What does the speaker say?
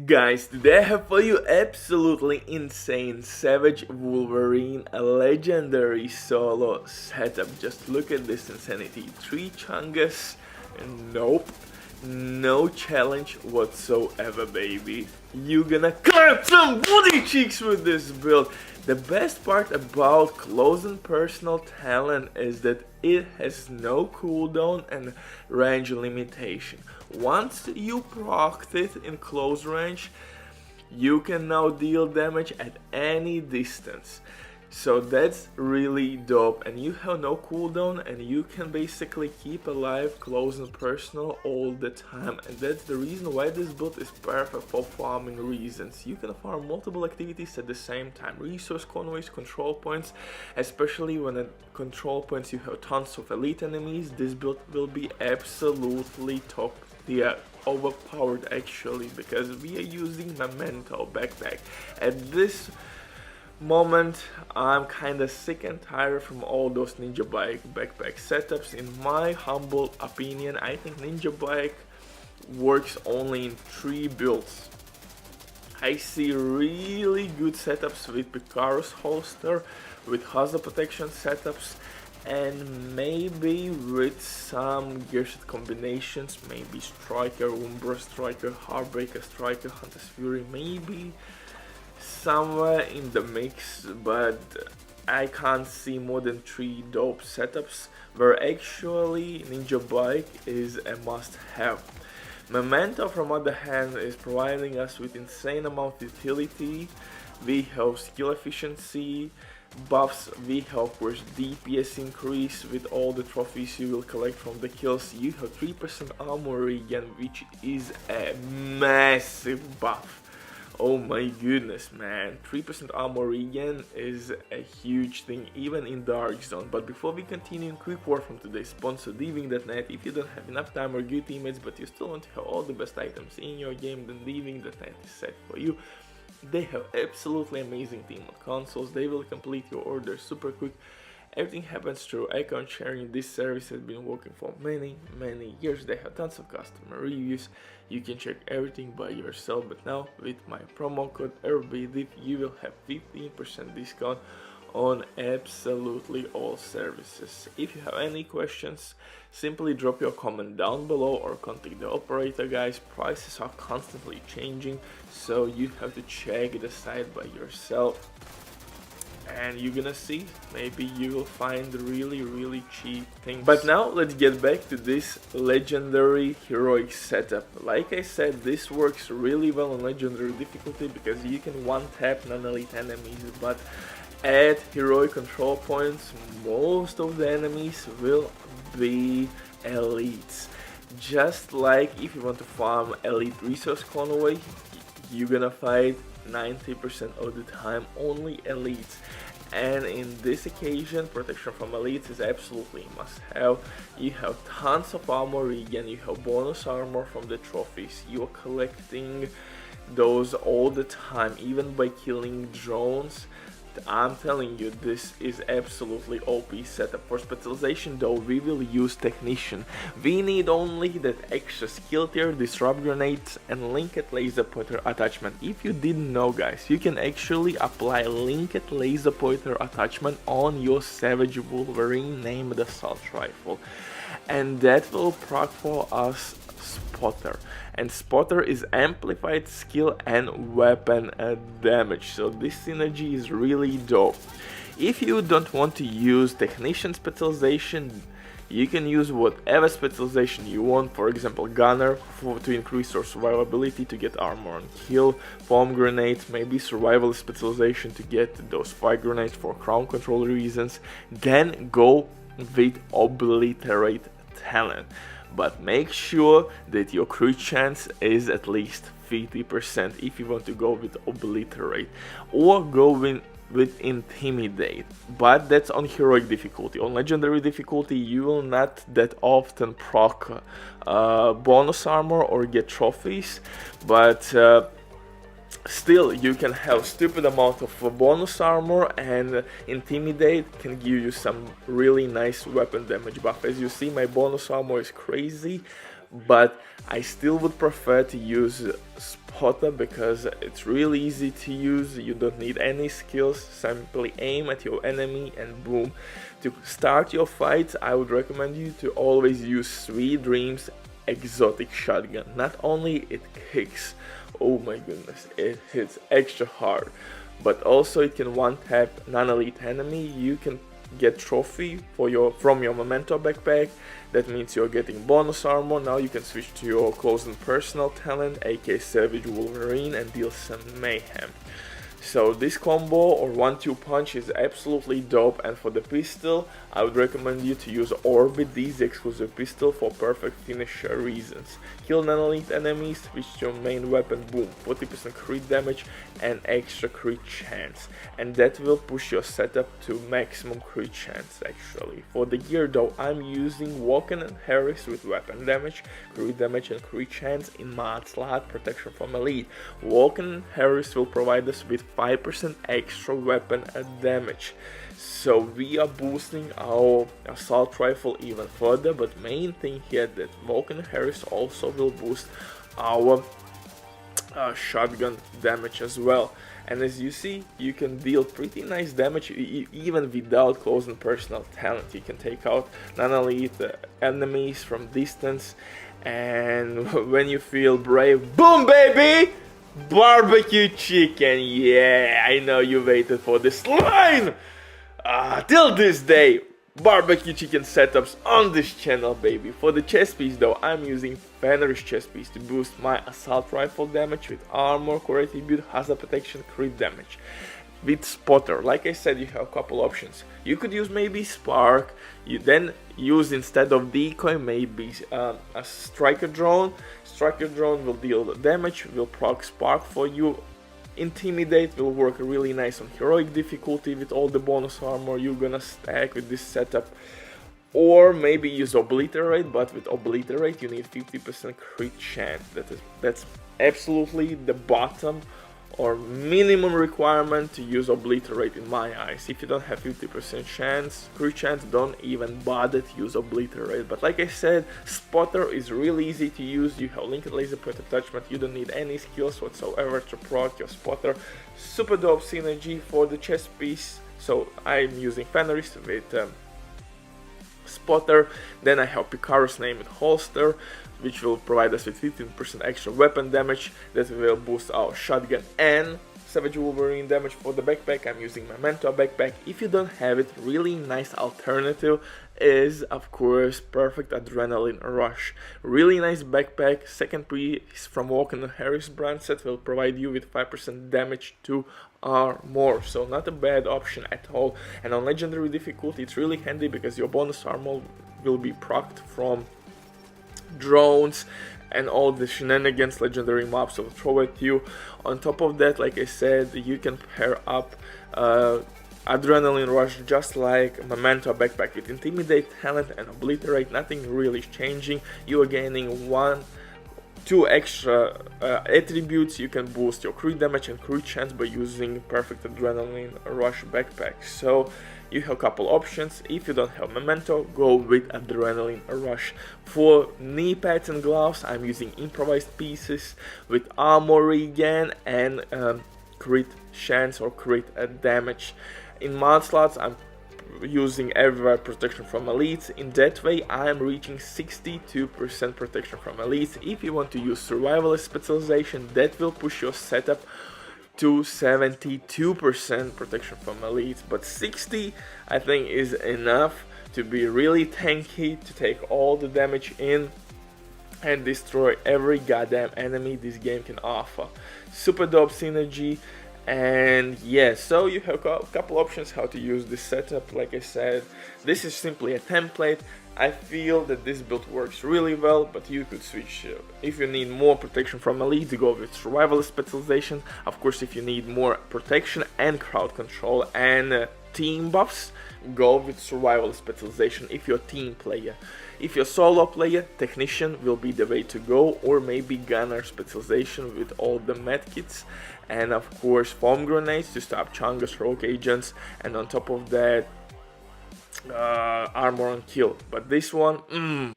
Guys, today I have for you absolutely insane Savage Wolverine, a legendary solo setup. Just look at this insanity. 3 chungus, nope, no challenge whatsoever, baby. You gonna cut some booty cheeks with this build. The best part about Karlson personal talent is that it has no cooldown and range limitation. Once you procced it in close range, you can now deal damage at any distance. So that's really dope, and you have no cooldown and you can basically keep alive close and personal all the time, and that's the reason why this build is perfect for farming reasons. You can farm multiple activities at the same time, resource convoys, control points, especially when at control points you have tons of elite enemies. This build will be absolutely top tier, overpowered actually, because we are using Memento backpack. At this moment I'm kinda sick and tired from all those Ninja Bike backpack setups. In my humble opinion, I think Ninja Bike works only in 3 builds. I see really good setups with Picaro's holster, with hazard protection setups, and maybe with some gear set combinations, maybe Striker, Umbra Striker, Heartbreaker Striker, Hunter's Fury, maybe somewhere in the mix, but I can't see more than 3 dope setups where actually Ninja Bike is a must-have. Memento, from other hand, is providing us with insane amount of utility. We have skill efficiency buffs, we have of course DPS increase with all the trophies you will collect from the kills. You have 3% armor regen, which is a massive buff. Oh my goodness, man, 3% armor regen is a huge thing even in Dark Zone. But before we continue, quick word from today's sponsor, Diving.net. If you don't have enough time or good teammates but you still want to have all the best items in your game, then Diving.net is set for you. They have absolutely amazing team on consoles. They will complete your order super quick. Everything happens through account sharing. This service has been working for many years. They have tons of customer reviews. You can check everything by yourself, but now with my promo code RBDIV you will have 15% discount on absolutely all services. If you have any questions, simply drop your comment down below or contact the operator, guys. Prices are constantly changing, so you have to check the site by yourself. And you're gonna see, maybe you will find really cheap things. But now let's get back to this legendary heroic setup. Like I said, this works really well on legendary difficulty because you can one tap non-elite enemies, but at heroic control points most of the enemies will be elites. Just like if you want to farm elite resource convoy, you're gonna fight 90% of the time only elites, and in this occasion protection from elites is absolutely a must-have. You have tons of armor regen, you have bonus armor from the trophies, you are collecting those all the time, even by killing drones. I'm telling you, this is absolutely OP setup. For specialization though, we will use Technician. We need only that extra skill tier, disrupt grenades, and linked laser pointer attachment. If you didn't know, guys, you can actually apply linked laser pointer attachment on your Savage Wolverine named Assault Rifle, and that will proc for us Spotter, and Spotter is amplified skill and weapon damage, so this synergy is really dope. If you don't want to use Technician specialization, you can use whatever specialization you want. For example, Gunner to increase your survivability to get armor and kill, foam grenades, maybe survival specialization to get those fire grenades for crown control reasons. Then go with Obliterate talent, but make sure that your crit chance is at least 50% if you want to go with Obliterate, or go with Intimidate, but that's on heroic difficulty. On legendary difficulty you will not that often proc bonus armor or get trophies, but still you can have stupid amount of bonus armor, and Intimidate can give you some really nice weapon damage buff. As you see, my bonus armor is crazy, but I still would prefer to use spotter because it's really easy to use. You don't need any skills, simply aim at your enemy and boom. To start your fights, I would recommend you to always use Sweet Dreams exotic shotgun. Not only it kicks, oh my goodness, it hits extra hard, but also it can one-tap non-elite enemy. You can get trophy from your memento backpack. That means you're getting bonus armor. Now you can switch to your close and personal talent, aka Savage Wolverine, and deal some mayhem. So this combo or 1-2 punch is absolutely dope, and for the pistol I would recommend you to use Orbit, this exclusive pistol, for perfect finisher reasons. Kill non-elite enemies, switch to your main weapon, boom, 40% crit damage and extra crit chance, and that will push your setup to maximum crit chance actually. For the gear though, I'm using Walken and Harris with weapon damage, crit damage and crit chance in mod slot, protection from elite. Walken and Harris will provide us with 5% extra weapon damage. So we are boosting our assault rifle even further, but main thing here that Walken and Harris also will boost our shotgun damage as well. And as you see, you can deal pretty nice damage even without close and personal talent. You can take out non-elite enemies from distance, and when you feel brave, boom baby! Barbecue chicken, yeah, I know you waited for this line! Till this day, barbecue chicken setups on this channel, baby. For the chest piece though, I'm using Fenris chest piece to boost my assault rifle damage with armor, core attribute, hazard protection, crit damage. With spotter, like I said, you have a couple options. You could use maybe spark, you then use instead of decoy maybe a striker drone. Striker drone will deal the damage, will proc spark for you. Intimidate will work really nice on heroic difficulty with all the bonus armor you're gonna stack with this setup. Or maybe use obliterate, but with obliterate you need 50% crit chance. That's absolutely the bottom or minimum requirement to use obliterate in my eyes. If you don't have 50% chance, crit chance, don't even bother to use obliterate. But like I said, spotter is really easy to use. You have linked laser point attachment, you don't need any skills whatsoever to proc your spotter. Super dope synergy for the chest piece. So I'm using Fenris with spotter. Then I have Picaro's name with holster, which will provide us with 15% extra weapon damage that will boost our shotgun and Savage Wolverine damage. For the backpack, I'm using Memento backpack. If you don't have it, really nice alternative is of course Perfect Adrenaline Rush. Really nice backpack. Second piece from Walken and Harris brand set will provide you with 5% damage to armor, so not a bad option at all. And on legendary difficulty it's really handy because your bonus armor will be procced from drones and all the shenanigans legendary mobs will throw at you. On top of that, like I said, you can pair up Adrenaline Rush just like Memento backpack with Intimidate, Talent and Obliterate. Nothing really is changing. You are gaining 2 extra attributes. You can boost your crit damage and crit chance by using Perfect Adrenaline Rush backpack. So you have a couple options. If you don't have Memento, go with Adrenaline Rush. For knee pads and gloves, I'm using improvised pieces with armor regen and crit chance or crit damage. In mod slots, I'm using everywhere protection from elites. In that way I am reaching 62% protection from elites. If you want to use survivalist specialization, that will push your setup to 72% protection from elites, but 60 I think is enough to be really tanky, to take all the damage in and destroy every goddamn enemy this game can offer. Super dope synergy. And yeah, so you have a couple options how to use this setup. Like I said, this is simply a template. I feel that this build works really well, but you could switch. If you need more protection from elite, go with survival specialization. Of course, if you need more protection and crowd control and team buffs, go with survival specialization if you're a team player. If you're a solo player, technician will be the way to go, or maybe gunner specialization with all the medkits, and of course foam grenades to stop chungus rogue agents, and on top of that armor on kill. But this one,